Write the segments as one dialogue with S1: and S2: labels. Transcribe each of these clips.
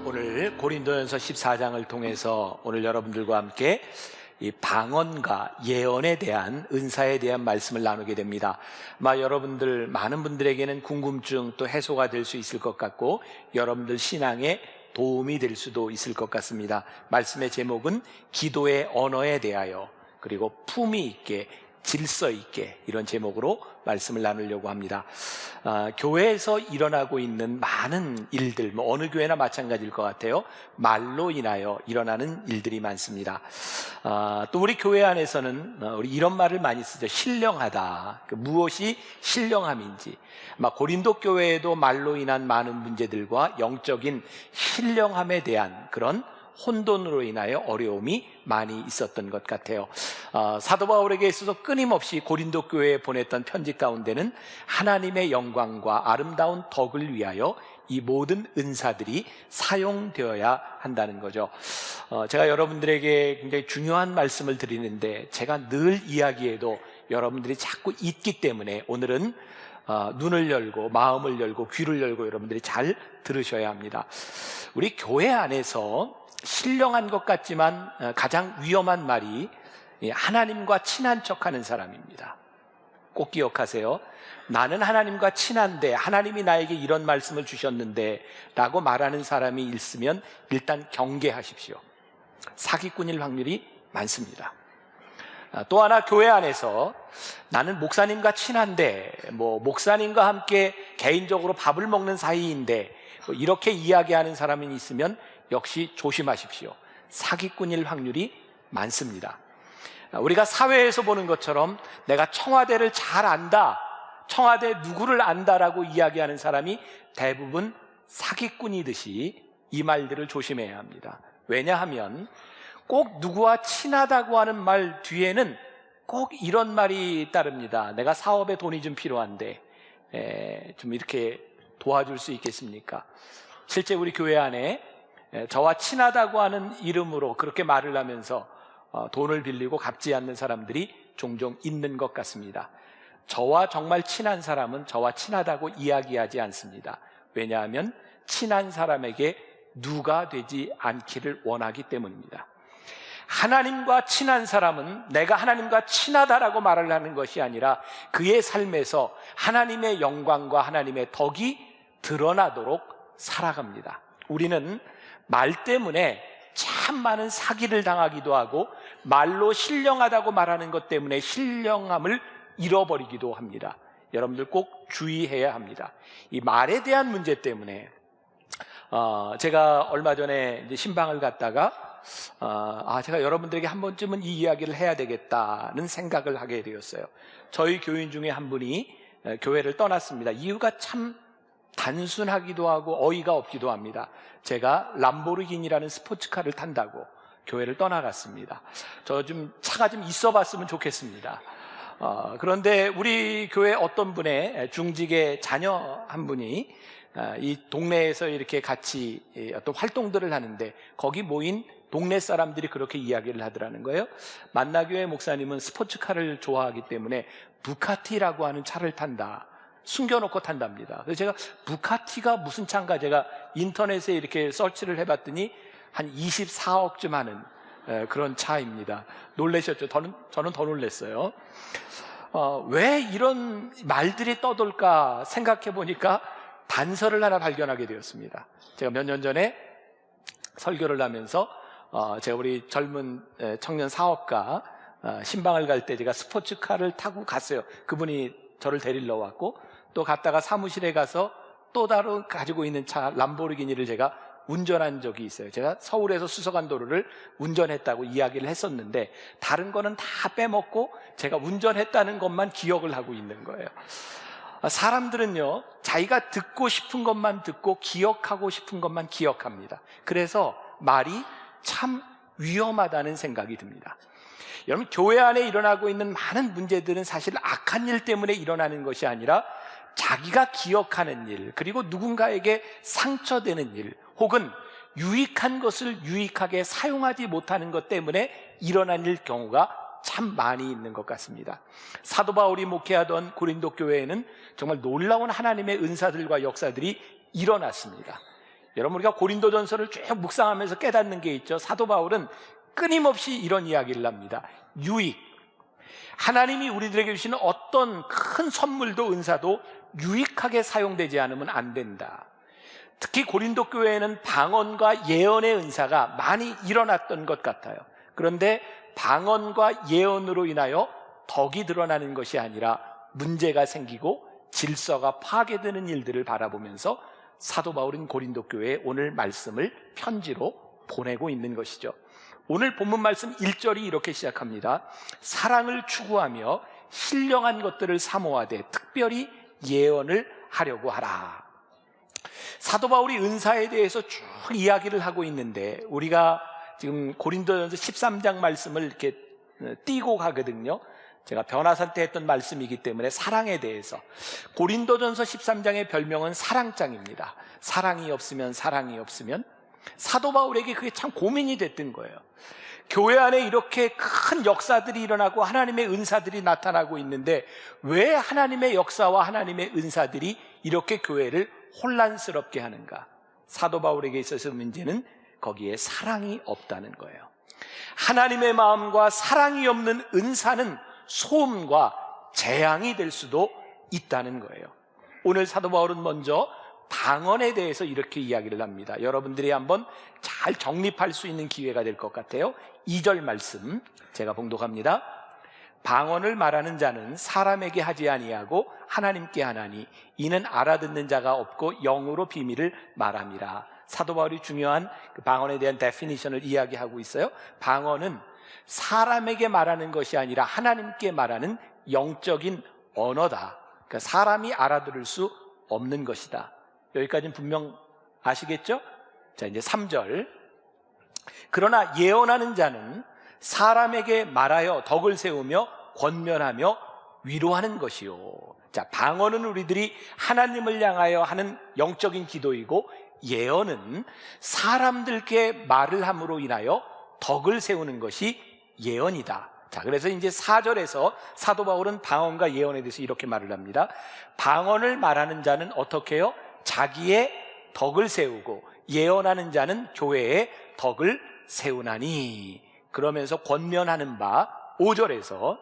S1: 오늘 고린도전서 14장을 통해서 오늘 여러분들과 함께 이 방언과 예언에 대한 은사에 대한 말씀을 나누게 됩니다. 아마 여러분들 많은 분들에게는 궁금증 또 해소가 될 수 있을 것 같고 여러분들 신앙에 도움이 될 수도 있을 것 같습니다. 말씀의 제목은 기도의 언어에 대하여 그리고 품위 있게 질서 있게 이런 제목으로 말씀을 나누려고 합니다. 교회에서 일어나고 있는 많은 일들, 어느 교회나 마찬가지일 것 같아요. 말로 인하여 일어나는 일들이 많습니다. 또 우리 교회 안에서는 우리 이런 말을 많이 쓰죠. 신령하다. 무엇이 신령함인지. 고린도 교회에도 말로 인한 많은 문제들과 영적인 신령함에 대한 그런 혼돈으로 인하여 어려움이 많이 있었던 것 같아요. 사도 바울에게 있어서 끊임없이 고린도 교회에 보냈던 편지 가운데는 하나님의 영광과 아름다운 덕을 위하여 이 모든 은사들이 사용되어야 한다는 거죠. 제가 여러분들에게 굉장히 중요한 말씀을 드리는데 제가 늘 이야기해도 여러분들이 자꾸 잊기 때문에 오늘은 눈을 열고 마음을 열고 귀를 열고 여러분들이 잘 들으셔야 합니다. 우리 교회 안에서 신령한 것 같지만 가장 위험한 말이 하나님과 친한 척하는 사람입니다. 꼭 기억하세요. 나는 하나님과 친한데 하나님이 나에게 이런 말씀을 주셨는데 라고 말하는 사람이 있으면 일단 경계하십시오. 사기꾼일 확률이 많습니다. 또 하나 교회 안에서 나는 목사님과 친한데 목사님과 함께 개인적으로 밥을 먹는 사이인데 이렇게 이야기하는 사람이 있으면 역시 조심하십시오. 사기꾼일 확률이 많습니다. 우리가 사회에서 보는 것처럼 내가 청와대를 잘 안다, 청와대 누구를 안다라고 이야기하는 사람이 대부분 사기꾼이듯이 이 말들을 조심해야 합니다. 왜냐하면 꼭 누구와 친하다고 하는 말 뒤에는 꼭 이런 말이 따릅니다. 내가 사업에 돈이 좀 필요한데 좀 이렇게 도와줄 수 있겠습니까? 실제 우리 교회 안에 저와 친하다고 하는 이름으로 그렇게 말을 하면서 돈을 빌리고 갚지 않는 사람들이 종종 있는 것 같습니다. 저와 정말 친한 사람은 저와 친하다고 이야기하지 않습니다. 왜냐하면 친한 사람에게 누가 되지 않기를 원하기 때문입니다. 하나님과 친한 사람은 내가 하나님과 친하다라고 말을 하는 것이 아니라 그의 삶에서 하나님의 영광과 하나님의 덕이 드러나도록 살아갑니다. 우리는 말 때문에 참 많은 사기를 당하기도 하고 말로 신령하다고 말하는 것 때문에 신령함을 잃어버리기도 합니다. 여러분들 꼭 주의해야 합니다. 이 말에 대한 문제 때문에 제가 얼마 전에 이제 신방을 갔다가 제가 여러분들에게 한 번쯤은 이 이야기를 해야 되겠다는 생각을 하게 되었어요. 저희 교인 중에 한 분이 교회를 떠났습니다. 이유가 참 단순하기도 하고 어이가 없기도 합니다. 제가 람보르기니라는 스포츠카를 탄다고 교회를 떠나갔습니다. 저 좀 차가 좀 있어 봤으면 좋겠습니다. 그런데 우리 교회 어떤 분의 중직의 자녀 한 분이 이 동네에서 이렇게 같이 어떤 활동들을 하는데 거기 모인 동네 사람들이 그렇게 이야기를 하더라는 거예요. 만나교회 목사님은 스포츠카를 좋아하기 때문에 부카티라고 하는 차를 탄다. 숨겨놓고 탄답니다. 그래서 제가 부카티가 무슨 차인가 제가 인터넷에 이렇게 서치를 해봤더니 한 24억쯤 하는 그런 차입니다. 놀라셨죠? 저는 더 놀랐어요. 왜 이런 말들이 떠돌까 생각해 보니까 단서를 하나 발견하게 되었습니다. 제가 몇 년 전에 설교를 하면서 제가 우리 젊은 청년 사업가 신방을 갈 때 제가 스포츠카를 타고 갔어요. 그분이 저를 데리러 왔고 또 갔다가 사무실에 가서 또 다른 가지고 있는 차 람보르기니를 제가 운전한 적이 있어요. 제가 서울에서 수서간도로를 운전했다고 이야기를 했었는데 다른 거는 다 빼먹고 제가 운전했다는 것만 기억을 하고 있는 거예요. 사람들은요 자기가 듣고 싶은 것만 듣고 기억하고 싶은 것만 기억합니다. 그래서 말이 참 위험하다는 생각이 듭니다. 여러분 교회 안에 일어나고 있는 많은 문제들은 사실 악한 일 때문에 일어나는 것이 아니라 자기가 기억하는 일 그리고 누군가에게 상처되는 일 혹은 유익한 것을 유익하게 사용하지 못하는 것 때문에 일어난 일 경우가 참 많이 있는 것 같습니다. 사도 바울이 목회하던 고린도 교회에는 정말 놀라운 하나님의 은사들과 역사들이 일어났습니다. 여러분, 우리가 고린도전서를 쭉 묵상하면서 깨닫는 게 있죠. 사도 바울은 끊임없이 이런 이야기를 합니다. 유익. 하나님이 우리들에게 주시는 어떤 큰 선물도 은사도 유익하게 사용되지 않으면 안 된다. 특히 고린도 교회에는 방언과 예언의 은사가 많이 일어났던 것 같아요. 그런데 방언과 예언으로 인하여 덕이 드러나는 것이 아니라 문제가 생기고 질서가 파괴되는 일들을 바라보면서 사도 바울은 고린도 교회에 오늘 말씀을 편지로 보내고 있는 것이죠. 오늘 본문 말씀 1절이 이렇게 시작합니다. 사랑을 추구하며 신령한 것들을 사모하되 특별히 예언을 하려고 하라. 사도 바울이 은사에 대해서 쭉 이야기를 하고 있는데 우리가 지금 고린도전서 13장 말씀을 이렇게 띄고 가거든요. 제가 변화산 때 했던 말씀이기 때문에 사랑에 대해서, 고린도전서 13장의 별명은 사랑장입니다. 사랑이 없으면 사도 바울에게 그게 참 고민이 됐던 거예요. 교회 안에 이렇게 큰 역사들이 일어나고 하나님의 은사들이 나타나고 있는데 왜 하나님의 역사와 하나님의 은사들이 이렇게 교회를 혼란스럽게 하는가? 사도 바울에게 있어서 문제는 거기에 사랑이 없다는 거예요. 하나님의 마음과 사랑이 없는 은사는 소음과 재앙이 될 수도 있다는 거예요. 오늘 사도 바울은 먼저 방언에 대해서 이렇게 이야기를 합니다. 여러분들이 한번 잘 정립할 수 있는 기회가 될 것 같아요. 2절 말씀 제가 봉독합니다. 방언을 말하는 자는 사람에게 하지 아니하고 하나님께 하나니 이는 알아듣는 자가 없고 영으로 비밀을 말함이라. 사도 바울이 중요한 그 방언에 대한 데피니션을 이야기하고 있어요. 방언은 사람에게 말하는 것이 아니라 하나님께 말하는 영적인 언어다. 그러니까 사람이 알아들을 수 없는 것이다. 여기까지는 분명 아시겠죠? 자, 이제 3절. 그러나 예언하는 자는 사람에게 말하여 덕을 세우며 권면하며 위로하는 것이요. 자, 방언은 우리들이 하나님을 향하여 하는 영적인 기도이고, 예언은 사람들께 말을 함으로 인하여 덕을 세우는 것이 예언이다. 자, 그래서 이제 4절에서 사도 바울은 방언과 예언에 대해서 이렇게 말을 합니다. 방언을 말하는 자는 어떻게 해요? 자기의 덕을 세우고, 예언하는 자는 교회의 덕을 세우나니. 그러면서 권면하는 바 5절에서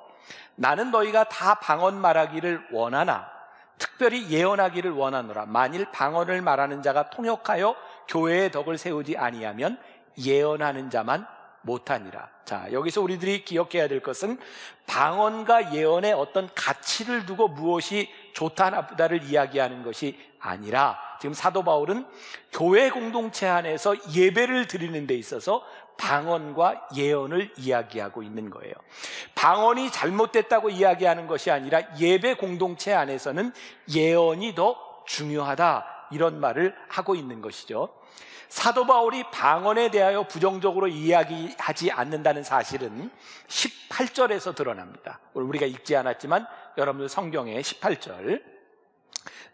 S1: 나는 너희가 다 방언 말하기를 원하나 특별히 예언하기를 원하노라. 만일 방언을 말하는 자가 통역하여 교회의 덕을 세우지 아니하면 예언하는 자만 못하니라. 자, 여기서 우리들이 기억해야 될 것은 방언과 예언의 어떤 가치를 두고 무엇이 좋다 나쁘다를 이야기하는 것이 아니라, 지금 사도 바울은 교회 공동체 안에서 예배를 드리는 데 있어서 방언과 예언을 이야기하고 있는 거예요. 방언이 잘못됐다고 이야기하는 것이 아니라 예배 공동체 안에서는 예언이 더 중요하다, 이런 말을 하고 있는 것이죠. 사도 바울이 방언에 대하여 부정적으로 이야기하지 않는다는 사실은 18절에서 드러납니다. 우리가 읽지 않았지만 여러분들 성경에 18절,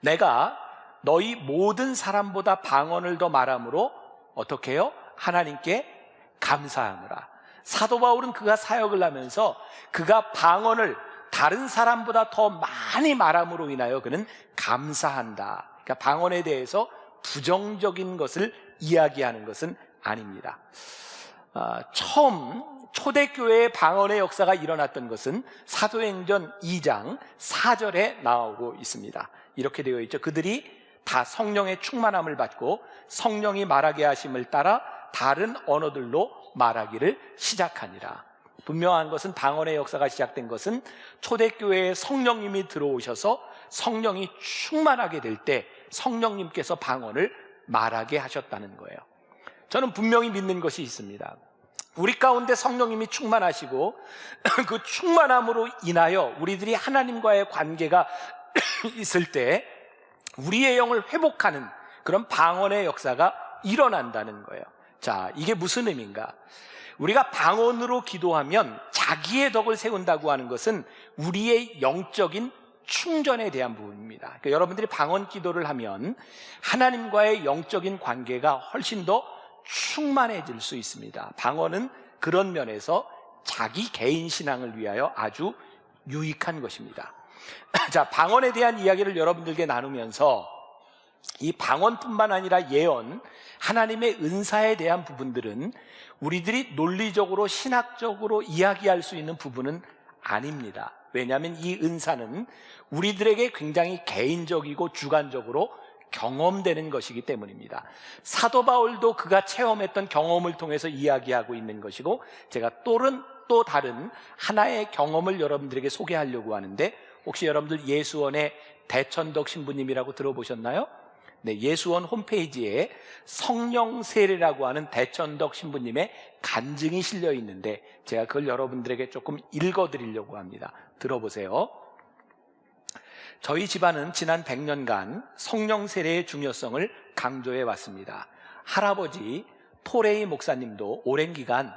S1: 내가 너희 모든 사람보다 방언을 더 말함으로 어떻게 해요? 하나님께 감사하노라. 사도 바울은 그가 사역을 하면서 그가 방언을 다른 사람보다 더 많이 말함으로 인하여 그는 감사한다. 그러니까 방언에 대해서 부정적인 것을 이야기하는 것은 아닙니다. 처음 초대교회의 방언의 역사가 일어났던 것은 사도행전 2장 4절에 나오고 있습니다. 이렇게 되어 있죠. 그들이 다 성령의 충만함을 받고 성령이 말하게 하심을 따라 다른 언어들로 말하기를 시작하니라. 분명한 것은 방언의 역사가 시작된 것은 초대교회에 성령님이 들어오셔서 성령이 충만하게 될 때 성령님께서 방언을 말하게 하셨다는 거예요. 저는 분명히 믿는 것이 있습니다. 우리 가운데 성령님이 충만하시고 그 충만함으로 인하여 우리들이 하나님과의 관계가 있을 때 우리의 영을 회복하는 그런 방언의 역사가 일어난다는 거예요. 자, 이게 무슨 의미인가? 우리가 방언으로 기도하면 자기의 덕을 세운다고 하는 것은 우리의 영적인 충전에 대한 부분입니다. 그러니까 여러분들이 방언 기도를 하면 하나님과의 영적인 관계가 훨씬 더 충만해질 수 있습니다. 방언은 그런 면에서 자기 개인 신앙을 위하여 아주 유익한 것입니다. 자, 방언에 대한 이야기를 여러분들께 나누면서 이 방언뿐만 아니라 예언, 하나님의 은사에 대한 부분들은 우리들이 논리적으로 신학적으로 이야기할 수 있는 부분은 아닙니다. 왜냐하면 이 은사는 우리들에게 굉장히 개인적이고 주관적으로 경험되는 것이기 때문입니다. 사도 바울도 그가 체험했던 경험을 통해서 이야기하고 있는 것이고, 제가 또 다른 하나의 경험을 여러분들에게 소개하려고 하는데, 혹시 여러분들 예수원의 대천덕 신부님이라고 들어보셨나요? 네, 예수원 홈페이지에 성령 세례라고 하는 대천덕 신부님의 간증이 실려 있는데, 제가 그걸 여러분들에게 조금 읽어드리려고 합니다. 들어보세요. 저희 집안은 지난 100년간 성령 세례의 중요성을 강조해 왔습니다. 할아버지 토레이 목사님도 오랜 기간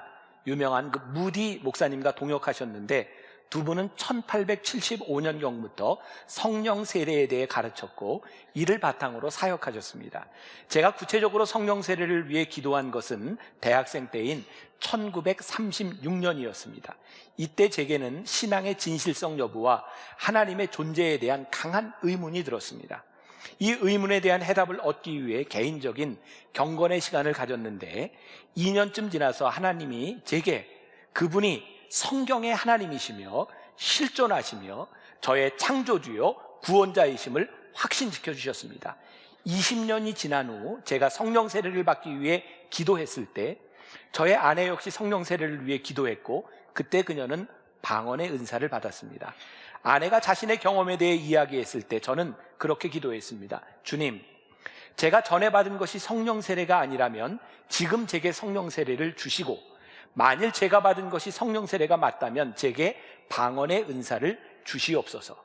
S1: 유명한 그 무디 목사님과 동역하셨는데, 두 분은 1875년경부터 성령 세례에 대해 가르쳤고 이를 바탕으로 사역하셨습니다. 제가 구체적으로 성령 세례를 위해 기도한 것은 대학생 때인 1936년이었습니다. 이때 제게는 신앙의 진실성 여부와 하나님의 존재에 대한 강한 의문이 들었습니다. 이 의문에 대한 해답을 얻기 위해 개인적인 경건의 시간을 가졌는데, 2년쯤 지나서 하나님이 제게 그분이 성경의 하나님이시며 실존하시며 저의 창조주요 구원자이심을 확신시켜 주셨습니다. 20년이 지난 후 제가 성령 세례를 받기 위해 기도했을 때 저의 아내 역시 성령 세례를 위해 기도했고, 그때 그녀는 방언의 은사를 받았습니다. 아내가 자신의 경험에 대해 이야기했을 때 저는 그렇게 기도했습니다. 주님, 제가 전에 받은 것이 성령 세례가 아니라면 지금 제게 성령 세례를 주시고, 만일 제가 받은 것이 성령 세례가 맞다면 제게 방언의 은사를 주시옵소서.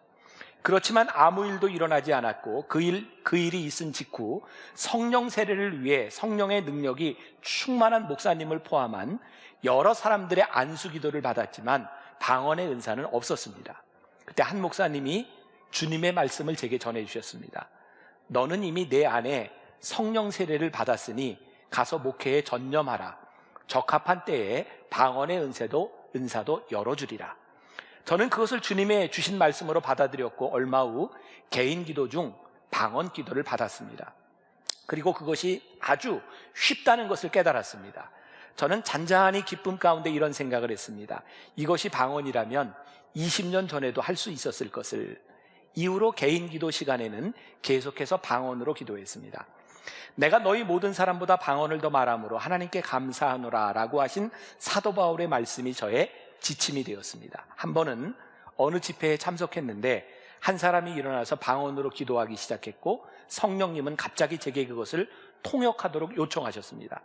S1: 그렇지만 아무 일도 일어나지 않았고 그 일이 있은 직후 성령 세례를 위해 성령의 능력이 충만한 목사님을 포함한 여러 사람들의 안수 기도를 받았지만 방언의 은사는 없었습니다. 그때 한 목사님이 주님의 말씀을 제게 전해 주셨습니다. 너는 이미 내 안에 성령 세례를 받았으니 가서 목회에 전념하라. 적합한 때에 방언의 은사도 열어주리라. 저는 그것을 주님의 주신 말씀으로 받아들였고, 얼마 후 개인 기도 중 방언 기도를 받았습니다. 그리고 그것이 아주 쉽다는 것을 깨달았습니다. 저는 잔잔히 기쁨 가운데 이런 생각을 했습니다. 이것이 방언이라면 20년 전에도 할 수 있었을 것을. 이후로 개인 기도 시간에는 계속해서 방언으로 기도했습니다. 내가 너희 모든 사람보다 방언을 더 말함으로 하나님께 감사하노라 라고 하신 사도 바울의 말씀이 저의 지침이 되었습니다. 한 번은 어느 집회에 참석했는데 한 사람이 일어나서 방언으로 기도하기 시작했고, 성령님은 갑자기 제게 그것을 통역하도록 요청하셨습니다.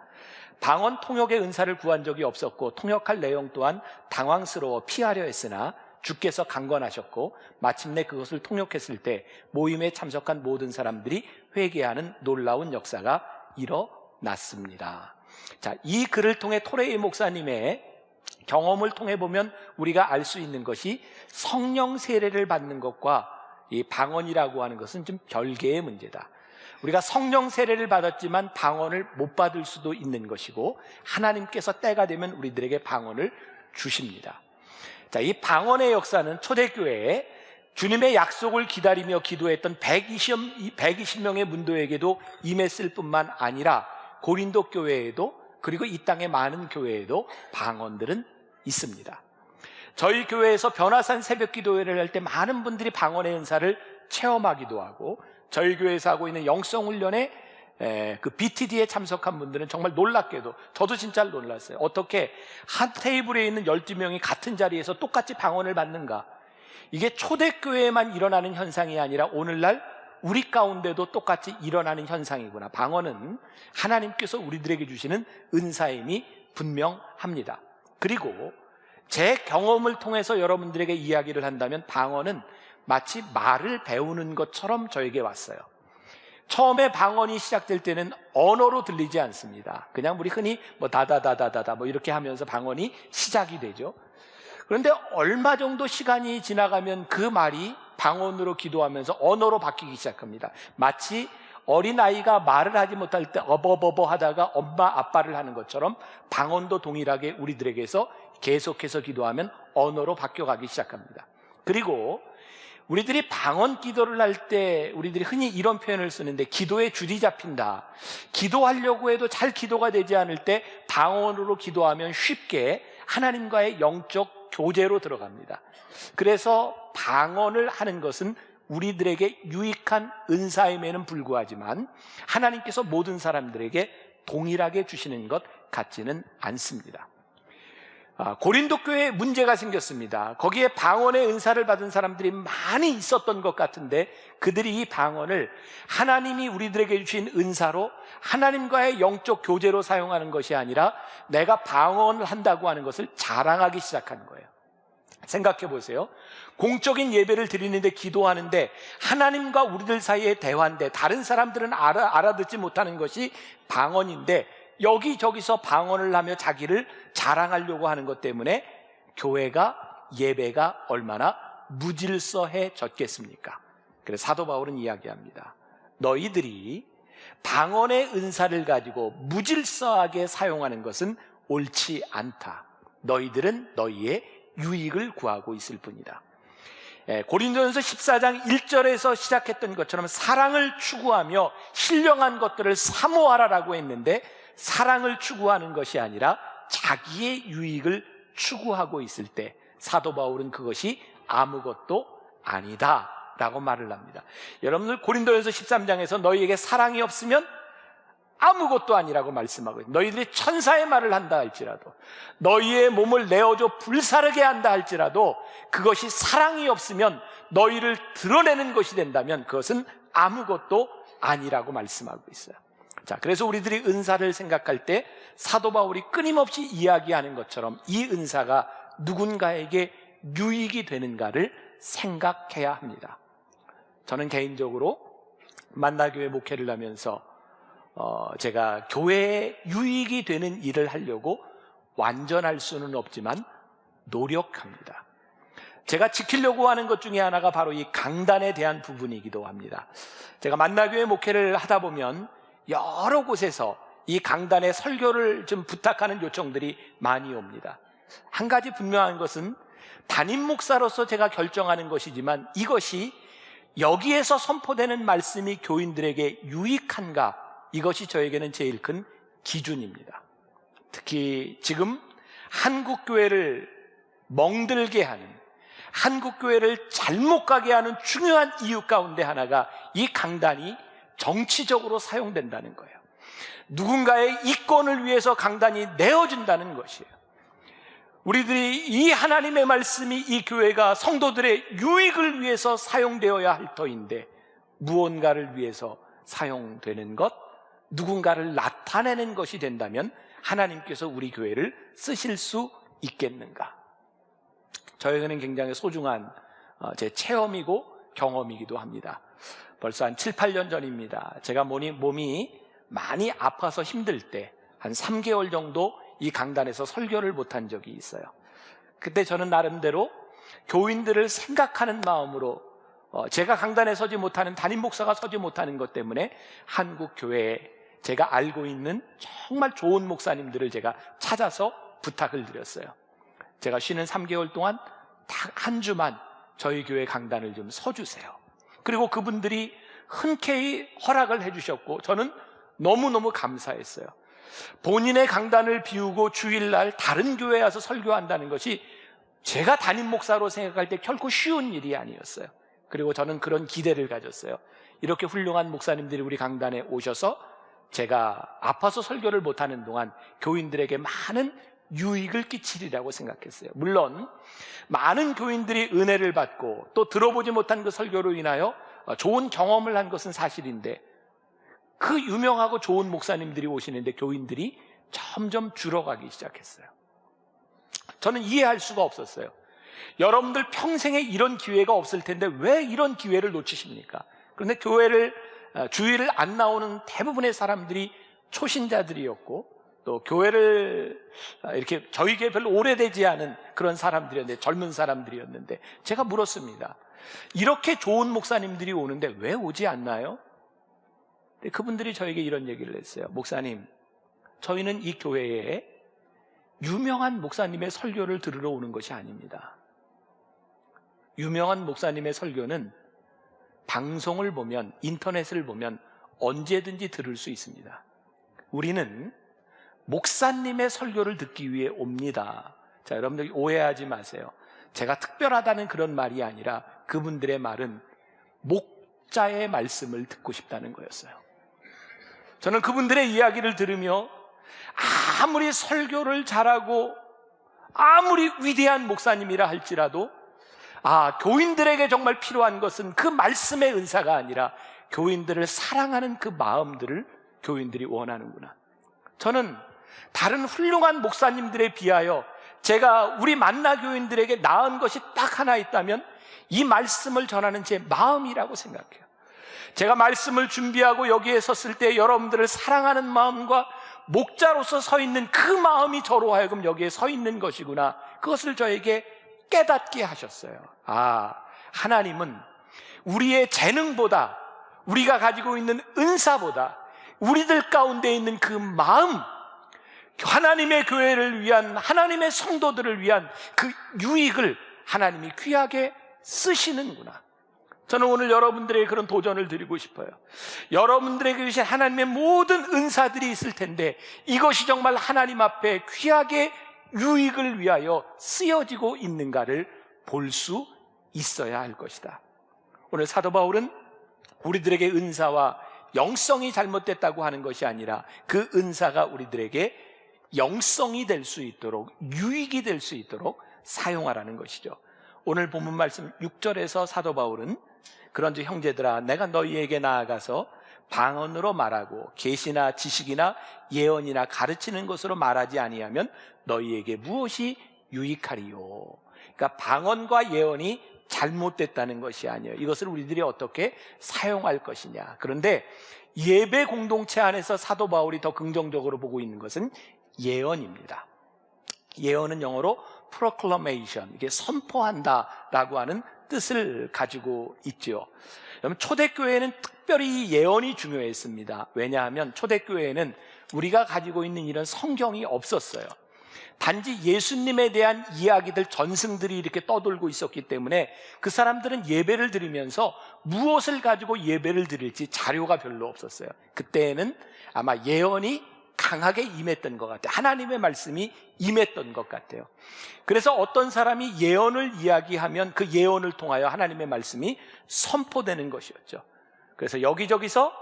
S1: 방언 통역의 은사를 구한 적이 없었고 통역할 내용 또한 당황스러워 피하려 했으나 주께서 강권하셨고, 마침내 그것을 통역했을 때 모임에 참석한 모든 사람들이 회개하는 놀라운 역사가 일어났습니다. 자, 이 글을 통해 토레이 목사님의 경험을 통해 보면 우리가 알 수 있는 것이, 성령 세례를 받는 것과 이 방언이라고 하는 것은 좀 별개의 문제다. 우리가 성령 세례를 받았지만 방언을 못 받을 수도 있는 것이고, 하나님께서 때가 되면 우리들에게 방언을 주십니다. 자, 이 방언의 역사는 초대교회에 주님의 약속을 기다리며 기도했던 120명의 문도에게도 임했을 뿐만 아니라 고린도 교회에도, 그리고 이 땅의 많은 교회에도 방언들은 있습니다. 저희 교회에서 변화산 새벽 기도회를 할 때 많은 분들이 방언의 은사를 체험하기도 하고, 저희 교회에서 하고 있는 영성훈련에 그 BTD에 참석한 분들은 정말 놀랍게도, 저도 진짜 놀랐어요. 어떻게 한 테이블에 있는 12명이 같은 자리에서 똑같이 방언을 받는가. 이게 초대교회에만 일어나는 현상이 아니라 오늘날 우리 가운데도 똑같이 일어나는 현상이구나. 방언은 하나님께서 우리들에게 주시는 은사임이 분명합니다. 그리고 제 경험을 통해서 여러분들에게 이야기를 한다면, 방언은 마치 말을 배우는 것처럼 저에게 왔어요. 처음에 방언이 시작될 때는 언어로 들리지 않습니다. 그냥 우리 흔히 뭐 다다다다다다 뭐 이렇게 하면서 방언이 시작이 되죠. 그런데 얼마 정도 시간이 지나가면 그 말이 방언으로 기도하면서 언어로 바뀌기 시작합니다. 마치 어린아이가 말을 하지 못할 때 어버버버 하다가 엄마 아빠를 하는 것처럼 방언도 동일하게 우리들에게서 계속해서 기도하면 언어로 바뀌어가기 시작합니다. 그리고 우리들이 방언 기도를 할 때 우리들이 흔히 이런 표현을 쓰는데, 기도에 줄이 잡힌다. 기도하려고 해도 잘 기도가 되지 않을 때 방언으로 기도하면 쉽게 하나님과의 영적 교제로 들어갑니다. 그래서 방언을 하는 것은 우리들에게 유익한 은사임에는 불구하지만 하나님께서 모든 사람들에게 동일하게 주시는 것 같지는 않습니다. 고린도 교회에 문제가 생겼습니다. 거기에 방언의 은사를 받은 사람들이 많이 있었던 것 같은데, 그들이 이 방언을 하나님이 우리들에게 주신 은사로 하나님과의 영적 교제로 사용하는 것이 아니라 내가 방언을 한다고 하는 것을 자랑하기 시작한 거예요. 생각해 보세요. 공적인 예배를 드리는데, 기도하는데 하나님과 우리들 사이의 대화인데 다른 사람들은 알아듣지 못하는 것이 방언인데, 여기저기서 방언을 하며 자기를 자랑하려고 하는 것 때문에 교회가, 예배가 얼마나 무질서해졌겠습니까? 그래서 사도 바울은 이야기합니다. 너희들이 방언의 은사를 가지고 무질서하게 사용하는 것은 옳지 않다. 너희들은 너희의 유익을 구하고 있을 뿐이다. 고린도전서 14장 1절에서 시작했던 것처럼 사랑을 추구하며 신령한 것들을 사모하라라고 했는데, 사랑을 추구하는 것이 아니라 자기의 유익을 추구하고 있을 때 사도 바울은 그것이 아무것도 아니다 라고 말을 합니다. 여러분들 고린도전서 13장에서 너희에게 사랑이 없으면 아무것도 아니라고 말씀하고 있어요. 너희들이 천사의 말을 한다 할지라도, 너희의 몸을 내어줘 불사르게 한다 할지라도, 그것이 사랑이 없으면 너희를 드러내는 것이 된다면 그것은 아무것도 아니라고 말씀하고 있어요. 자, 그래서 우리들이 은사를 생각할 때 사도 바울이 끊임없이 이야기하는 것처럼 이 은사가 누군가에게 유익이 되는가를 생각해야 합니다. 저는 개인적으로 만나교회 목회를 하면서 제가 교회에 유익이 되는 일을 하려고 완전할 수는 없지만 노력합니다. 제가 지키려고 하는 것 중에 하나가 바로 이 강단에 대한 부분이기도 합니다. 제가 만나교회 목회를 하다 보면 여러 곳에서 이 강단에 설교를 좀 부탁하는 요청들이 많이 옵니다. 한 가지 분명한 것은 담임 목사로서 제가 결정하는 것이지만 이것이 여기에서 선포되는 말씀이 교인들에게 유익한가, 이것이 저에게는 제일 큰 기준입니다. 특히 지금 한국교회를 멍들게 하는, 한국교회를 잘못 가게 하는 중요한 이유 가운데 하나가 이 강단이 정치적으로 사용된다는 거예요. 누군가의 이권을 위해서 강단이 내어진다는 것이에요. 우리들이 이 하나님의 말씀이 이 교회가 성도들의 유익을 위해서 사용되어야 할 터인데, 무언가를 위해서 사용되는 것, 누군가를 나타내는 것이 된다면 하나님께서 우리 교회를 쓰실 수 있겠는가? 저에게는 굉장히 소중한 제 체험이고 경험이기도 합니다. 벌써 한 7, 8년 전입니다. 제가 몸이 많이 아파서 힘들 때 한 3개월 정도 이 강단에서 설교를 못한 적이 있어요. 그때 저는 나름대로 교인들을 생각하는 마음으로 제가 강단에 서지 못하는, 담임 목사가 서지 못하는 것 때문에 한국 교회에 제가 알고 있는 정말 좋은 목사님들을 제가 찾아서 부탁을 드렸어요. 제가 쉬는 3개월 동안 딱 한 주만 저희 교회 강단을 좀 서주세요. 그리고 그분들이 흔쾌히 허락을 해주셨고 저는 너무너무 감사했어요. 본인의 강단을 비우고 주일날 다른 교회에 와서 설교한다는 것이 제가 담임 목사로 생각할 때 결코 쉬운 일이 아니었어요. 그리고 저는 그런 기대를 가졌어요. 이렇게 훌륭한 목사님들이 우리 강단에 오셔서 제가 아파서 설교를 못하는 동안 교인들에게 많은 유익을 끼치리라고 생각했어요. 물론 많은 교인들이 은혜를 받고 또 들어보지 못한 그 설교로 인하여 좋은 경험을 한 것은 사실인데, 그 유명하고 좋은 목사님들이 오시는데 교인들이 점점 줄어가기 시작했어요. 저는 이해할 수가 없었어요. 여러분들 평생에 이런 기회가 없을 텐데 왜 이런 기회를 놓치십니까? 그런데 주일을 안 나오는 대부분의 사람들이 초신자들이었고, 또 교회를 이렇게 저희 교회 별로 오래되지 않은 그런 사람들이었는데, 젊은 사람들이었는데, 제가 물었습니다. 이렇게 좋은 목사님들이 오는데 왜 오지 않나요? 그분들이 저에게 이런 얘기를 했어요. 목사님, 저희는 이 교회에 유명한 목사님의 설교를 들으러 오는 것이 아닙니다. 유명한 목사님의 설교는 방송을 보면, 인터넷을 보면 언제든지 들을 수 있습니다. 우리는 목사님의 설교를 듣기 위해 옵니다. 자, 여러분들 오해하지 마세요. 제가 특별하다는 그런 말이 아니라 그분들의 말은 목자의 말씀을 듣고 싶다는 거였어요. 저는 그분들의 이야기를 들으며 아무리 설교를 잘하고 아무리 위대한 목사님이라 할지라도 교인들에게 정말 필요한 것은 그 말씀의 은사가 아니라 교인들을 사랑하는 그 마음들을 교인들이 원하는구나. 저는 다른 훌륭한 목사님들에 비하여 제가 우리 만나 교인들에게 낳은 것이 딱 하나 있다면 이 말씀을 전하는 제 마음이라고 생각해요. 제가 말씀을 준비하고 여기에 섰을 때 여러분들을 사랑하는 마음과 목자로서 서 있는 그 마음이 저로 하여금 여기에 서 있는 것이구나. 그것을 저에게 깨닫게 하셨어요. 하나님은 우리의 재능보다, 우리가 가지고 있는 은사보다 우리들 가운데 있는 그 마음, 하나님의 교회를 위한, 하나님의 성도들을 위한 그 유익을 하나님이 귀하게 쓰시는구나. 저는 오늘 여러분들에게 그런 도전을 드리고 싶어요. 여러분들에게 주신 하나님의 모든 은사들이 있을 텐데 이것이 정말 하나님 앞에 귀하게 유익을 위하여 쓰여지고 있는가를 볼 수 있어야 할 것이다. 오늘 사도 바울은 우리들에게 은사와 영성이 잘못됐다고 하는 것이 아니라 그 은사가 우리들에게 영성이 될 수 있도록, 유익이 될 수 있도록 사용하라는 것이죠. 오늘 본문 말씀 6절에서 사도 바울은 그런즉 형제들아, 내가 너희에게 나아가서 방언으로 말하고 계시나 지식이나 예언이나 가르치는 것으로 말하지 아니하면 너희에게 무엇이 유익하리요. 그러니까 방언과 예언이 잘못됐다는 것이 아니에요. 이것을 우리들이 어떻게 사용할 것이냐. 그런데 예배 공동체 안에서 사도 바울이 더 긍정적으로 보고 있는 것은 예언입니다. 예언은 영어로 proclamation, 이게 선포한다라고 하는 뜻을 가지고 있죠. 여러분, 초대교회는 특별히 예언이 중요했습니다. 왜냐하면 초대교회에는 우리가 가지고 있는 이런 성경이 없었어요. 단지 예수님에 대한 이야기들, 전승들이 이렇게 떠돌고 있었기 때문에 그 사람들은 예배를 드리면서 무엇을 가지고 예배를 드릴지 자료가 별로 없었어요. 그때에는 아마 예언이 강하게 임했던 것 같아요. 하나님의 말씀이 임했던 것 같아요. 그래서 어떤 사람이 예언을 이야기하면 그 예언을 통하여 하나님의 말씀이 선포되는 것이었죠. 그래서 여기저기서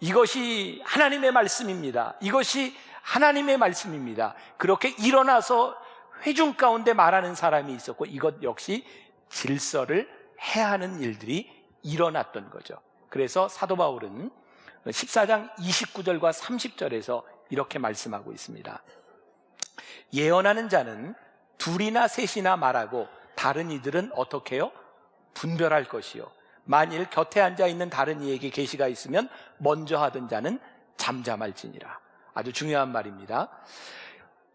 S1: 이것이 하나님의 말씀입니다, 이것이 하나님의 말씀입니다, 그렇게 일어나서 회중 가운데 말하는 사람이 있었고, 이것 역시 질서를 해하는 일들이 일어났던 거죠. 그래서 사도 바울은 14장 29절과 30절에서 이렇게 말씀하고 있습니다. 예언하는 자는 둘이나 셋이나 말하고 다른 이들은 어떻게 해요? 분별할 것이요. 만일 곁에 앉아있는 다른 이에게 계시가 있으면 먼저 하던 자는 잠잠할지니라. 아주 중요한 말입니다.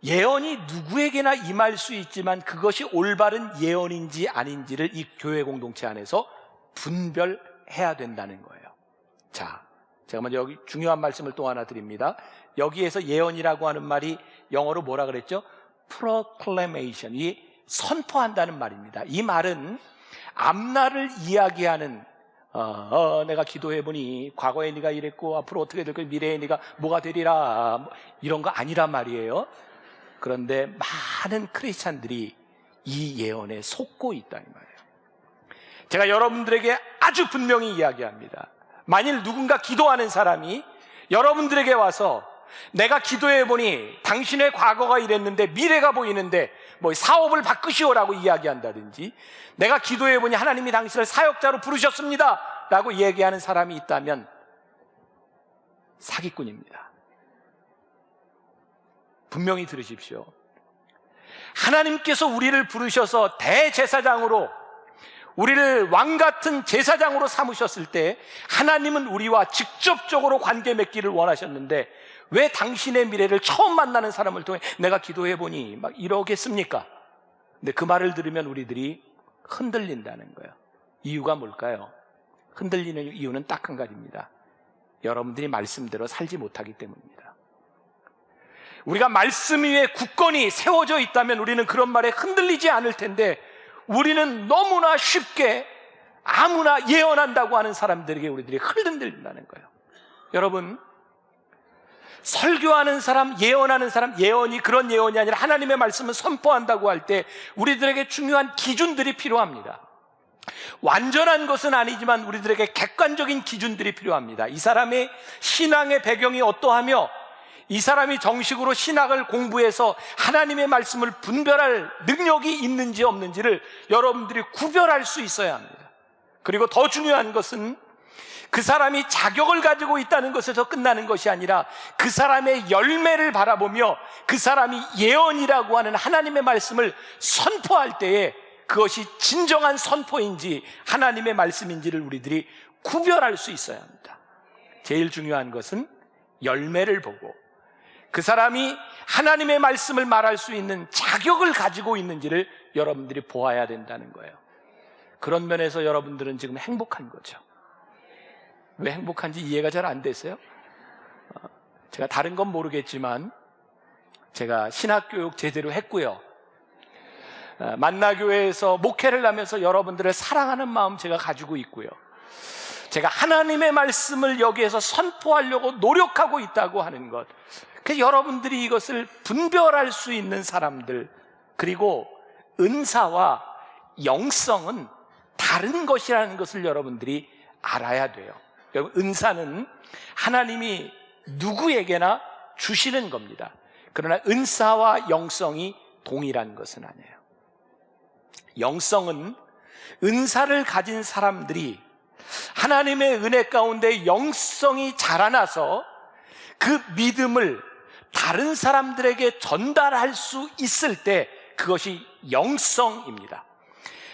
S1: 예언이 누구에게나 임할 수 있지만 그것이 올바른 예언인지 아닌지를 이 교회 공동체 안에서 분별해야 된다는 거예요. 자, 제가 먼저 여기 중요한 말씀을 또 하나 드립니다. 여기에서 예언이라고 하는 말이 영어로 뭐라 그랬죠? proclamation, 이 선포한다는 말입니다. 이 말은 앞날을 이야기하는 내가 기도해보니 과거에 네가 이랬고 앞으로 어떻게 될 거야, 미래에 네가 뭐가 되리라, 이런 거 아니란 말이에요. 그런데 많은 크리스찬들이 이 예언에 속고 있다 이 말이에요. 제가 여러분들에게 아주 분명히 이야기합니다. 만일 누군가 기도하는 사람이 여러분들에게 와서 내가 기도해보니 당신의 과거가 이랬는데 미래가 보이는데 뭐 사업을 바꾸시오라고 이야기한다든지, 내가 기도해보니 하나님이 당신을 사역자로 부르셨습니다 라고 얘기하는 사람이 있다면 사기꾼입니다. 분명히 들으십시오. 하나님께서 우리를 부르셔서 대제사장으로, 우리를 왕같은 제사장으로 삼으셨을 때 하나님은 우리와 직접적으로 관계 맺기를 원하셨는데 왜 당신의 미래를 처음 만나는 사람을 통해 내가 기도해보니 막 이러겠습니까? 근데 그 말을 들으면 우리들이 흔들린다는 거예요. 이유가 뭘까요? 흔들리는 이유는 딱 한 가지입니다. 여러분들이 말씀대로 살지 못하기 때문입니다. 우리가 말씀 위에 굳건히 세워져 있다면 우리는 그런 말에 흔들리지 않을 텐데 우리는 너무나 쉽게 아무나 예언한다고 하는 사람들에게 우리들이 흔들린다는 거예요. 여러분, 설교하는 사람, 예언하는 사람, 예언이 그런 예언이 아니라 하나님의 말씀을 선포한다고 할 때 우리들에게 중요한 기준들이 필요합니다. 완전한 것은 아니지만 우리들에게 객관적인 기준들이 필요합니다. 이 사람의 신앙의 배경이 어떠하며 이 사람이 정식으로 신학을 공부해서 하나님의 말씀을 분별할 능력이 있는지 없는지를 여러분들이 구별할 수 있어야 합니다. 그리고 더 중요한 것은 그 사람이 자격을 가지고 있다는 것에서 끝나는 것이 아니라 그 사람의 열매를 바라보며 그 사람이 예언이라고 하는 하나님의 말씀을 선포할 때에 그것이 진정한 선포인지 하나님의 말씀인지를 우리들이 구별할 수 있어야 합니다. 제일 중요한 것은 열매를 보고 그 사람이 하나님의 말씀을 말할 수 있는 자격을 가지고 있는지를 여러분들이 보아야 된다는 거예요. 그런 면에서 여러분들은 지금 행복한 거죠. 왜 행복한지 이해가 잘 안 됐어요? 제가 다른 건 모르겠지만 제가 신학교육 제대로 했고요. 만나교회에서 목회를 하면서 여러분들을 사랑하는 마음 제가 가지고 있고요. 제가 하나님의 말씀을 여기에서 선포하려고 노력하고 있다고 하는 것, 그래서 여러분들이 이것을 분별할 수 있는 사람들, 그리고 은사와 영성은 다른 것이라는 것을 여러분들이 알아야 돼요. 여러분, 은사는 하나님이 누구에게나 주시는 겁니다. 그러나 은사와 영성이 동일한 것은 아니에요. 영성은 은사를 가진 사람들이 하나님의 은혜 가운데 영성이 자라나서 그 믿음을 다른 사람들에게 전달할 수 있을 때 그것이 영성입니다.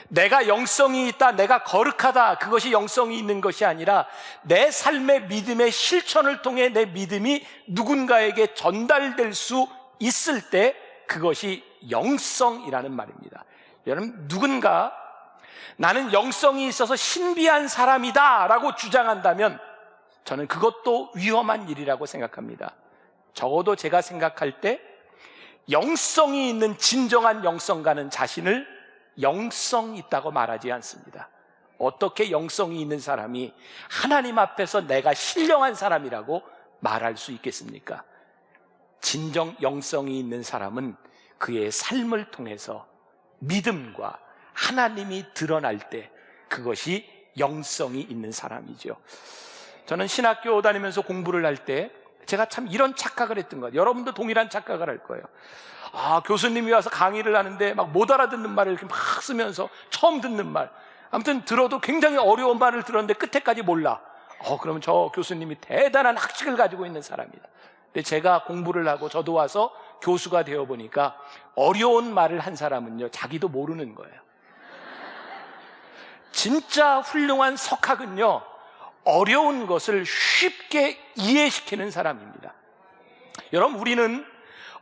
S1: 내가 영성이 있다, 내가 거룩하다, 그것이 영성이 있는 것이 아니라 내 삶의 믿음의 실천을 통해 내 믿음이 누군가에게 전달될 수 있을 때 그것이 영성이라는 말입니다. 여러분, 누군가 나는 영성이 있어서 신비한 사람이다 라고 주장한다면 저는 그것도 위험한 일이라고 생각합니다. 적어도 제가 생각할 때 영성이 있는 진정한 영성가는 자신을 영성 있다고 말하지 않습니다. 어떻게 영성이 있는 사람이 하나님 앞에서 내가 신령한 사람이라고 말할 수 있겠습니까? 진정 영성이 있는 사람은 그의 삶을 통해서 믿음과 하나님이 드러날 때 그것이 영성이 있는 사람이죠. 저는 신학교 다니면서 공부를 할 때 제가 참 이런 착각을 했던 거예요. 여러분도 동일한 착각을 할 거예요. 교수님이 와서 강의를 하는데 막 못 알아듣는 말을 이렇게 막 쓰면서 처음 듣는 말, 아무튼 들어도 굉장히 어려운 말을 들었는데 끝에까지 몰라. 그러면 저 교수님이 대단한 학식을 가지고 있는 사람이다. 근데 제가 공부를 하고 저도 와서 교수가 되어 보니까 어려운 말을 한 사람은요, 자기도 모르는 거예요. 진짜 훌륭한 석학은요, 어려운 것을 쉽게 이해시키는 사람입니다. 여러분, 우리는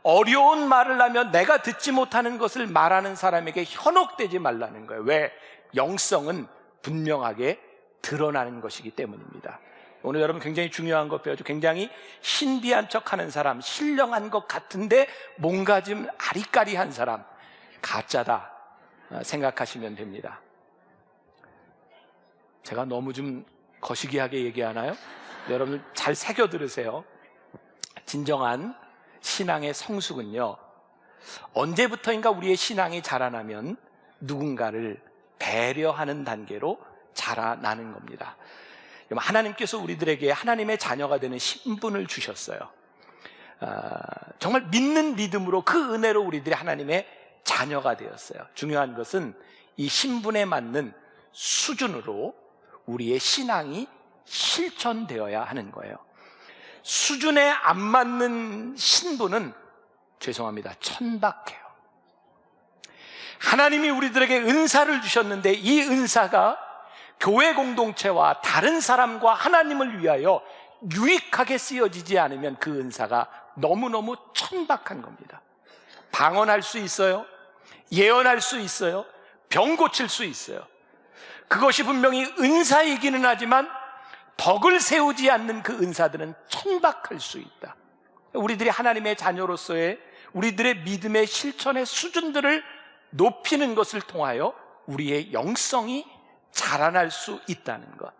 S1: 어려운 말을 하면 내가 듣지 못하는 것을 말하는 사람에게 현혹되지 말라는 거예요. 왜? 영성은 분명하게 드러나는 것이기 때문입니다. 오늘 여러분 굉장히 중요한 것 배워죠. 굉장히 신비한 척하는 사람, 신령한 것 같은데 뭔가 좀 아리까리한 사람, 가짜다 생각하시면 됩니다. 제가 너무 좀 거시기하게 얘기하나요? 여러분 잘 새겨 들으세요. 진정한 신앙의 성숙은요, 언제부터인가 우리의 신앙이 자라나면 누군가를 배려하는 단계로 자라나는 겁니다. 하나님께서 우리들에게 하나님의 자녀가 되는 신분을 주셨어요. 정말 믿는 믿음으로 그 은혜로 우리들이 하나님의 자녀가 되었어요. 중요한 것은 이 신분에 맞는 수준으로 우리의 신앙이 실천되어야 하는 거예요. 수준에 안 맞는 신분은 죄송합니다, 천박해요. 하나님이 우리들에게 은사를 주셨는데 이 은사가 교회 공동체와 다른 사람과 하나님을 위하여 유익하게 쓰여지지 않으면 그 은사가 너무너무 천박한 겁니다. 방언할 수 있어요, 예언할 수 있어요, 병 고칠 수 있어요. 그것이 분명히 은사이기는 하지만 덕을 세우지 않는 그 은사들은 천박할 수 있다. 우리들이 하나님의 자녀로서의 우리들의 믿음의 실천의 수준들을 높이는 것을 통하여 우리의 영성이 자라날 수 있다는 것.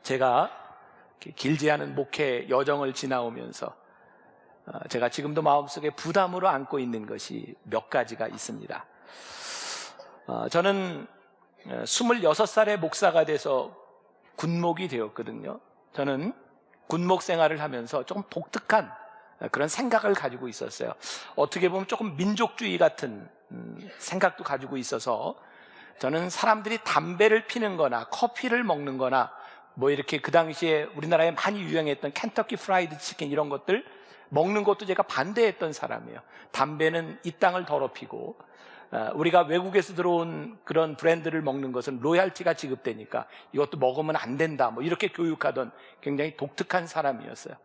S1: 제가 길지 않은 목회 여정을 지나오면서 제가 지금도 마음속에 부담으로 안고 있는 것이 몇 가지가 있습니다. 저는 26살에 목사가 돼서 군목이 되었거든요. 저는 군목 생활을 하면서 조금 독특한 그런 생각을 가지고 있었어요. 어떻게 보면 조금 민족주의 같은 생각도 가지고 있어서 저는 사람들이 담배를 피는 거나 커피를 먹는 거나 뭐 이렇게 그 당시에 우리나라에 많이 유행했던 켄터키 프라이드 치킨 이런 것들 먹는 것도 제가 반대했던 사람이에요. 담배는 이 땅을 더럽히고 우리가 외국에서 들어온 그런 브랜드를 먹는 것은 로얄티가 지급되니까 이것도 먹으면 안 된다 뭐 이렇게 교육하던 굉장히 독특한 사람이었어요.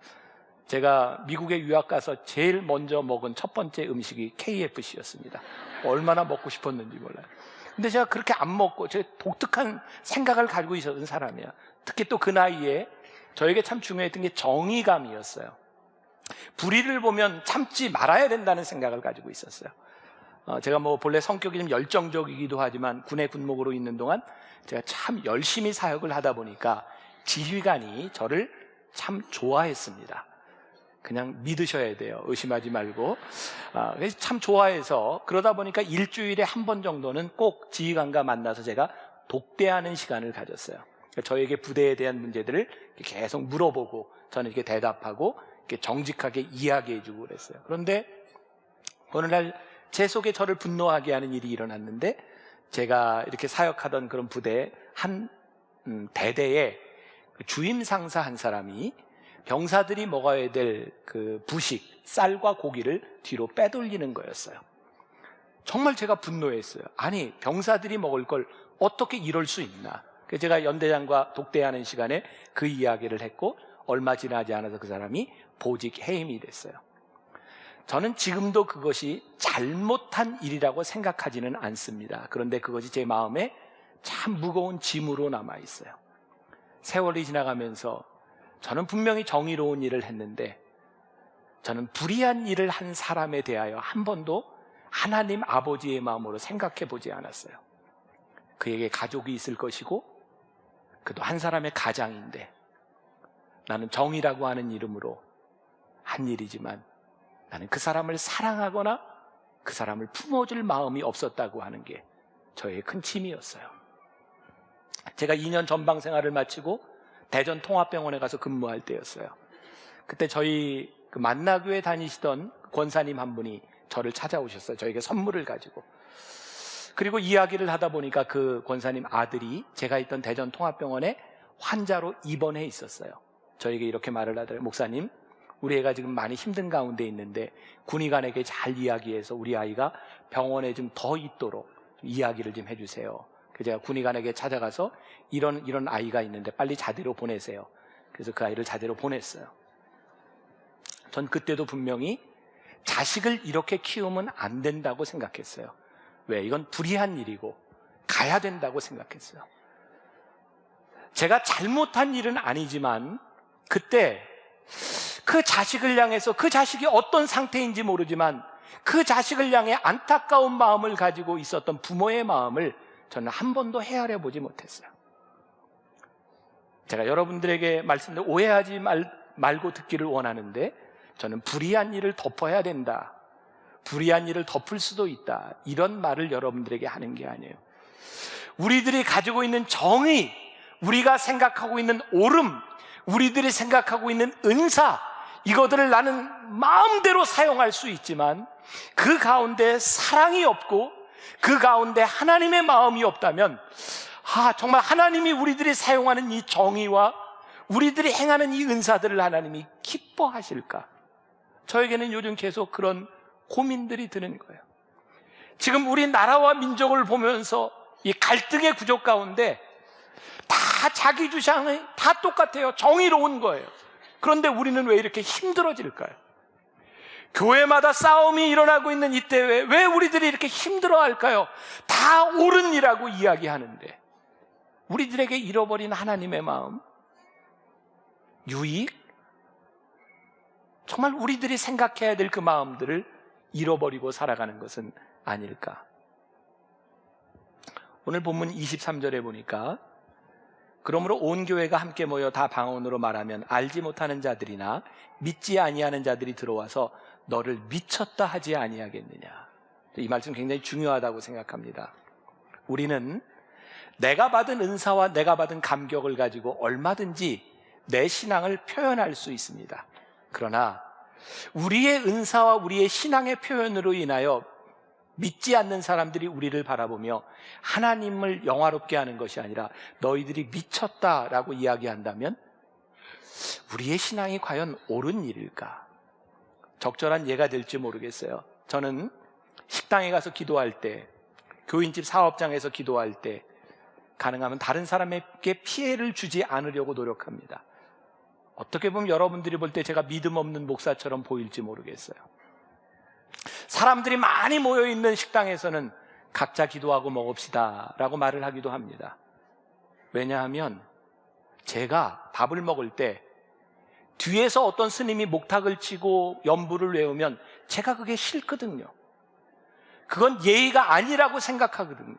S1: 제가 미국에 유학 가서 제일 먼저 먹은 첫 번째 음식이 KFC였습니다. 얼마나 먹고 싶었는지 몰라요. 근데 제가 그렇게 안 먹고 제 독특한 생각을 가지고 있었던 사람이에요. 특히 또 그 나이에 저에게 참 중요했던 게 정의감이었어요. 불의를 보면 참지 말아야 된다는 생각을 가지고 있었어요. 제가 뭐 본래 성격이 좀 열정적이기도 하지만 군의 군목으로 있는 동안 제가 참 열심히 사역을 하다 보니까 지휘관이 저를 참 좋아했습니다. 그냥 믿으셔야 돼요. 의심하지 말고. 그래서 참 좋아해서 그러다 보니까 일주일에 한 번 정도는 꼭 지휘관과 만나서 제가 독대하는 시간을 가졌어요. 그러니까 저에게 부대에 대한 문제들을 계속 물어보고 저는 이렇게 대답하고 이렇게 정직하게 이야기해주고 그랬어요. 그런데 어느 날 제 속에 저를 분노하게 하는 일이 일어났는데 제가 이렇게 사역하던 그런 부대에 한 대대에 주임 상사 한 사람이 병사들이 먹어야 될 그 부식, 쌀과 고기를 뒤로 빼돌리는 거였어요. 정말 제가 분노했어요. 아니, 병사들이 먹을 걸 어떻게 이럴 수 있나. 그래서 제가 연대장과 독대하는 시간에 그 이야기를 했고 얼마 지나지 않아서 그 사람이 보직 해임이 됐어요. 저는 지금도 그것이 잘못한 일이라고 생각하지는 않습니다. 그런데 그것이 제 마음에 참 무거운 짐으로 남아있어요. 세월이 지나가면서 저는 분명히 정의로운 일을 했는데 저는 불의한 일을 한 사람에 대하여 한 번도 하나님 아버지의 마음으로 생각해 보지 않았어요. 그에게 가족이 있을 것이고 그도 한 사람의 가장인데 나는 정의라고 하는 이름으로 한 일이지만 나는 그 사람을 사랑하거나 그 사람을 품어줄 마음이 없었다고 하는 게 저의 큰 짐이었어요. 제가 2년 전방 생활을 마치고 대전 통합병원에 가서 근무할 때였어요. 그때 저희 그 만나교회 다니시던 권사님 한 분이 저를 찾아오셨어요. 저에게 선물을 가지고. 그리고 이야기를 하다 보니까 그 권사님 아들이 제가 있던 대전 통합병원에 환자로 입원해 있었어요. 저에게 이렇게 말을 하더라고요. 목사님, 우리 애가 지금 많이 힘든 가운데 있는데 군의관에게 잘 이야기해서 우리 아이가 병원에 좀 더 있도록 이야기를 좀 해주세요. 그래서 제가 군의관에게 찾아가서 이런 아이가 있는데 빨리 자대로 보내세요. 그래서 그 아이를 자대로 보냈어요. 전 그때도 분명히 자식을 이렇게 키우면 안 된다고 생각했어요. 왜? 이건 불의한 일이고 가야 된다고 생각했어요. 제가 잘못한 일은 아니지만 그때 그 자식을 향해서 그 자식이 어떤 상태인지 모르지만 그 자식을 향해 안타까운 마음을 가지고 있었던 부모의 마음을 저는 한 번도 헤아려 보지 못했어요. 제가 여러분들에게 말씀드려 오해하지 말고 듣기를 원하는데 저는 불의한 일을 덮어야 된다. 불의한 일을 덮을 수도 있다. 이런 말을 여러분들에게 하는 게 아니에요. 우리들이 가지고 있는 정의, 우리가 생각하고 있는 옳음, 우리들이 생각하고 있는 은사, 이것들을 나는 마음대로 사용할 수 있지만 그 가운데 사랑이 없고 그 가운데 하나님의 마음이 없다면 정말 하나님이 우리들이 사용하는 이 정의와 우리들이 행하는 이 은사들을 하나님이 기뻐하실까? 저에게는 요즘 계속 그런 고민들이 드는 거예요. 지금 우리 나라와 민족을 보면서 이 갈등의 구조 가운데 다 자기 주장이 다 똑같아요. 정의로운 거예요. 그런데 우리는 왜 이렇게 힘들어질까요? 교회마다 싸움이 일어나고 있는 이때 왜 우리들이 이렇게 힘들어할까요? 다 옳은 이라고 이야기하는데 우리들에게 잃어버린 하나님의 마음, 유익, 정말 우리들이 생각해야 될 그 마음들을 잃어버리고 살아가는 것은 아닐까? 오늘 본문 23절에 보니까 그러므로 온 교회가 함께 모여 다 방언으로 말하면 알지 못하는 자들이나 믿지 아니하는 자들이 들어와서 너를 미쳤다 하지 아니하겠느냐. 이 말씀 굉장히 중요하다고 생각합니다. 우리는 내가 받은 은사와 내가 받은 감격을 가지고 얼마든지 내 신앙을 표현할 수 있습니다. 그러나 우리의 은사와 우리의 신앙의 표현으로 인하여 믿지 않는 사람들이 우리를 바라보며 하나님을 영화롭게 하는 것이 아니라 너희들이 미쳤다라고 이야기한다면 우리의 신앙이 과연 옳은 일일까? 적절한 예가 될지 모르겠어요. 저는 식당에 가서 기도할 때, 교인집 사업장에서 기도할 때 가능하면 다른 사람에게 피해를 주지 않으려고 노력합니다. 어떻게 보면 여러분들이 볼 때 제가 믿음 없는 목사처럼 보일지 모르겠어요. 사람들이 많이 모여있는 식당에서는 각자 기도하고 먹읍시다 라고 말을 하기도 합니다. 왜냐하면 제가 밥을 먹을 때 뒤에서 어떤 스님이 목탁을 치고 연부를 외우면 제가 그게 싫거든요. 그건 예의가 아니라고 생각하거든요.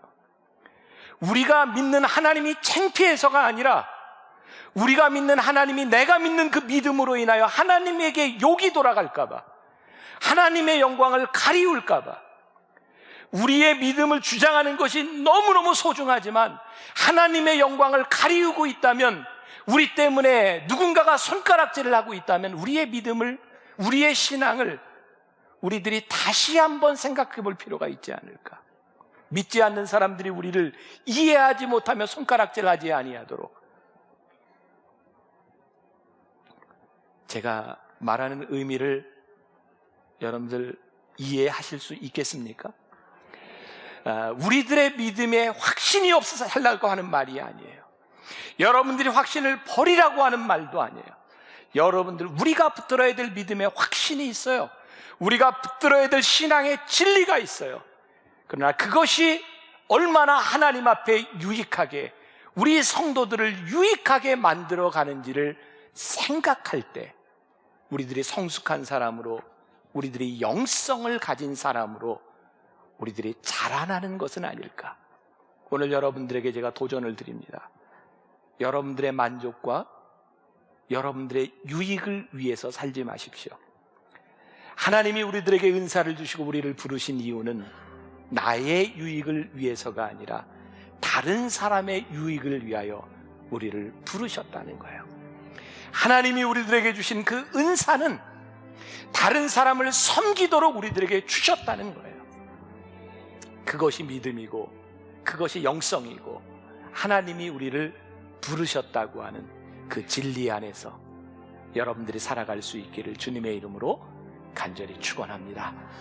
S1: 우리가 믿는 하나님이 창피해서가 아니라 우리가 믿는 하나님이 내가 믿는 그 믿음으로 인하여 하나님에게 욕이 돌아갈까 봐, 하나님의 영광을 가리울까 봐, 우리의 믿음을 주장하는 것이 너무너무 소중하지만 하나님의 영광을 가리우고 있다면, 우리 때문에 누군가가 손가락질을 하고 있다면 우리의 믿음을, 우리의 신앙을 우리들이 다시 한번 생각해 볼 필요가 있지 않을까. 믿지 않는 사람들이 우리를 이해하지 못하며 손가락질하지 아니하도록. 제가 말하는 의미를 여러분들 이해하실 수 있겠습니까? 우리들의 믿음에 확신이 없어서 하려고 하는 말이 아니에요. 여러분들이 확신을 버리라고 하는 말도 아니에요. 여러분들, 우리가 붙들어야 될 믿음에 확신이 있어요. 우리가 붙들어야 될 신앙의 진리가 있어요. 그러나 그것이 얼마나 하나님 앞에 유익하게, 우리 성도들을 유익하게 만들어 가는지를 생각할 때 우리들이 성숙한 사람으로, 우리들이 영성을 가진 사람으로 우리들이 자라나는 것은 아닐까. 오늘 여러분들에게 제가 도전을 드립니다. 여러분들의 만족과 여러분들의 유익을 위해서 살지 마십시오. 하나님이 우리들에게 은사를 주시고 우리를 부르신 이유는 나의 유익을 위해서가 아니라 다른 사람의 유익을 위하여 우리를 부르셨다는 거예요. 하나님이 우리들에게 주신 그 은사는 다른 사람을 섬기도록 우리들에게 주셨다는 거예요. 그것이 믿음이고 그것이 영성이고 하나님이 우리를 부르셨다고 하는 그 진리 안에서 여러분들이 살아갈 수 있기를 주님의 이름으로 간절히 축원합니다.